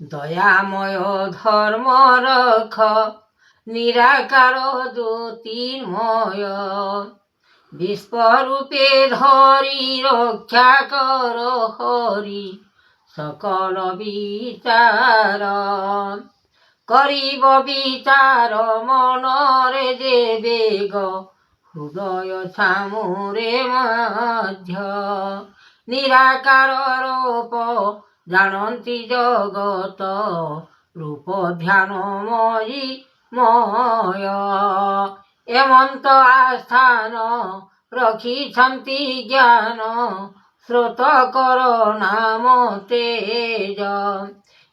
দয়াময় ধর্ম রখ নিরাকার জ্যোতির্ময় বিশ্বরূপে ধরি রক্ষা কর হরি সকল বিচার করিব বিচার মনরে যে বেগ হৃদয় ছামুরে মধ্য নিরাকার রূপ জানন্তি জগত রূপ ধ্যানময়ী ময় এমন্ত আস্থান রখিছন্তি জ্ঞান স্ରୋତ কর নাম তেজ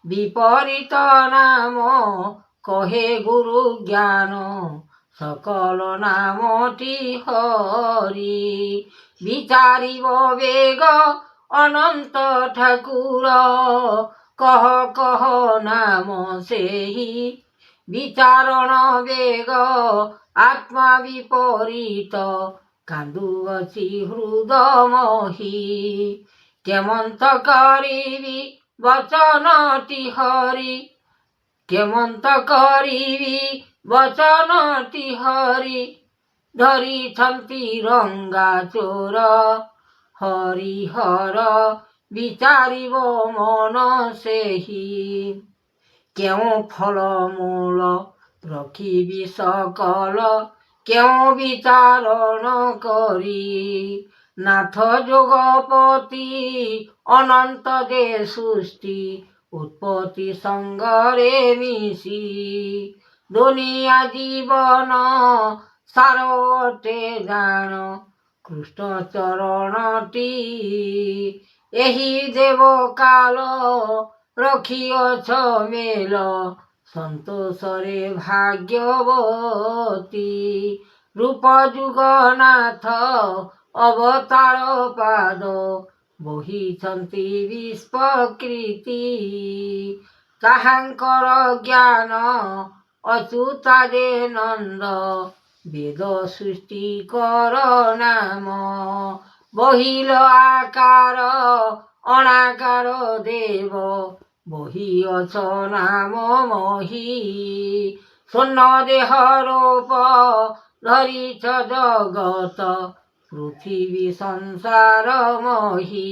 বিপরীত নাম কহে গুরু জ্ঞান সকল নামটি হরি বিচারিব বেগ অনন্ত ঠাকুর কহ কহ নাম সেই বিচারণ বেগ আত্মা বিপরীত কান্দুଅଛି হৃদমহি কেমন্ত করিবি বচনটি হরি কেমন্ত করিবি বচনটি হরি ধরিছন্তি রঙ্গা চোর হরিহর বিচারিব মন ସେହି କେଉଁ ଫଳମୂଳ ରଖିବି ସକଳ କେଉଁ ବିଚାରଣ କରି ନାଥ ଯୋଗପତି ଅନନ୍ତ ଯେ ସୃଷ୍ଟି ଉତ୍ପତ୍ତି ସଙ୍ଗରେ ମିଶି ଦୁନିଆ ଜୀବନ ସାର ଅଟେ ଜାଣ କୃଷ୍ଣ ଚରଣଟି ଏହି ଦେବ କାଳ ରଖିଅଛ ମେଲ ସନ୍ତୋଷରେ ଭାଗ୍ୟବତୀ ରୂପ ଯୁଗନାଥ ଅବତାର ପାଦ ବହିଛନ୍ତି ବିଶ୍ୱକୃତି ତାହାଙ୍କର ଜ୍ଞାନ ଅଚ୍ୟୁତାରେ ନନ୍ଦ ବେଦ ସୃଷ୍ଟି କର ନାମ ବହିଲ ଆକାର অনাকার দেব বহিয়ছ নাম মহি শূন্য দেহ রূপ ধরিছ জগত পৃথিবী সংসার মহি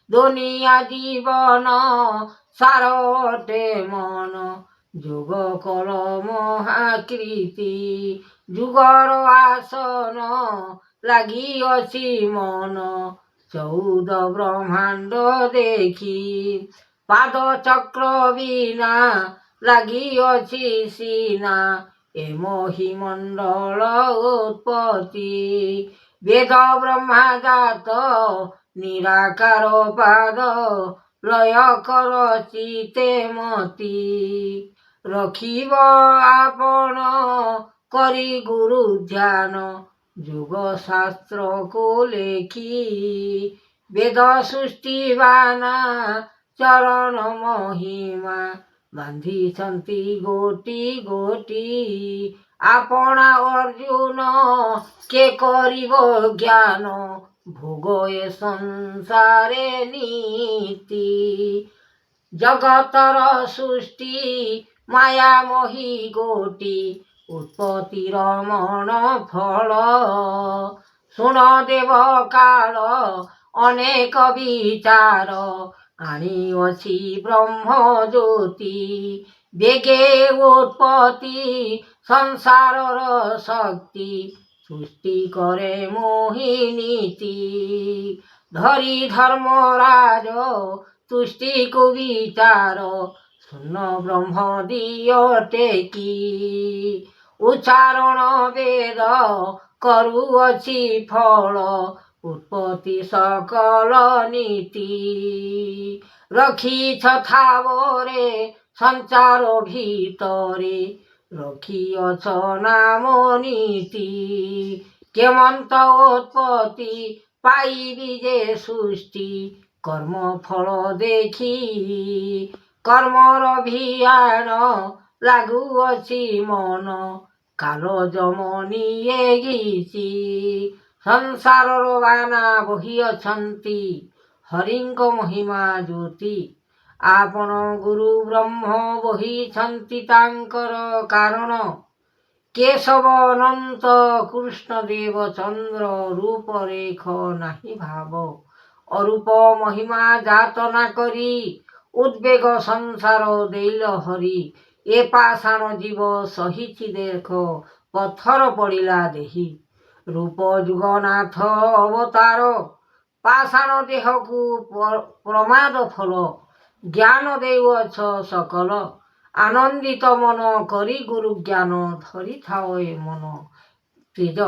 দুনিয়া জীবন সার অটে মন যোগ কল মহাকৃতি যুগর আসন লাগিଅଛି মন চৌদ ব্রহ্মাণ্ড দেখি পাদ চক্র বিনা লাগিଅଛି সিনা এ মহিমণ্ডল উৎপত্তি বেদ ব্রহ্মা জাত নিরাকার পাদ লয় কর চিতে মতি রখিব আপন করি গুরু ধ্যান যোগ শাস্ত্রକୁ লেখি বেদ ସୃଷ୍ଟିବାନା ଚରଣ ମହିମା ବାନ୍ଧିଛନ୍ତି ଗୋଟି ଗୋଟି ଆପଣା ଅର୍ଜୁନ କେ କରିବ ଜ୍ଞାନ ଭୋଗ ଏ ସଂସାରେ ନୀତି ଜଗତର ସୃଷ୍ଟି ମାୟା ମୋହି ଗୋଟି ଉତ୍ପତ୍ତିର ମଣ ଫଳ ଶୁଣ ଦେବ କାଳ ଅନେକ ବିଚାର ଆଣିଅଛି ବ୍ରହ୍ମ ଜ୍ୟୋତି ବେଗେ ଉତ୍ପତ୍ତି ସଂସାରର ଶକ୍ତି ସୃଷ୍ଟି କରେ ମୋହିନୀତି ଧରି ଧର୍ମରାଜ ତୁଷ୍ଟିକୁ ବିଚାର ଶୂନ ବ୍ରହ୍ମ ଦିଅ ଟେକି ଉଚ୍ଚାରଣ ବେଦ କରୁଅଛି ଫଳ ଉତ୍ପତ୍ତି ସକଳ ନୀତି ରଖିଛ ଥାବରେ ସଂଚାର ଭିତରେ ରଖିଅଛ ନାମ ନୀତି କେମନ୍ତ ଉତ୍ପତ୍ତି ପାଇବି ଯେ ସୃଷ୍ଟି কর্ম ফল দেখি কর্মর ভিয়ান লাগুଅଛି মন কাল জমনিয়ে গিছি ସଂସାରର ବାନା ବହି ଅଛନ୍ତି ହରିଙ୍କ ମହିମା ଜ୍ୟୋତି ଆପଣ ଗୁରୁ ବ୍ରହ୍ମ ବହିଛନ୍ତି ତାଙ୍କର କାରଣ। କେଶବ ଅନନ୍ତ କୃଷ୍ଣଦେବ ଚନ୍ଦ୍ର ରୂପ ରେଖ ନାହିଁ ଭାବ। ଅରୂପ ମହିମା ଯାତନା କରି ଉଦ୍ବେଗ ସଂସାର ଦେଇଲ ହରି। ଏ ପାଷାଣ ଜୀବ ସହିଛି ଦେଖ ପଥର ପଡ଼ିଲା ଦେହି। ରୂପ ଯୁଗନାଥ ଅବତାର ପାଷାଣ ଦେହକୁ ପ୍ରମାଦ ଫଳ। ଜ୍ଞାନ ଦେଉଅଛ ସକଲ ଆନନ୍ଦିତ ମନ କରି ଗୁରୁ ଜ୍ଞାନ ଧରିଥାଅ ଏ ମନ। ତେଜ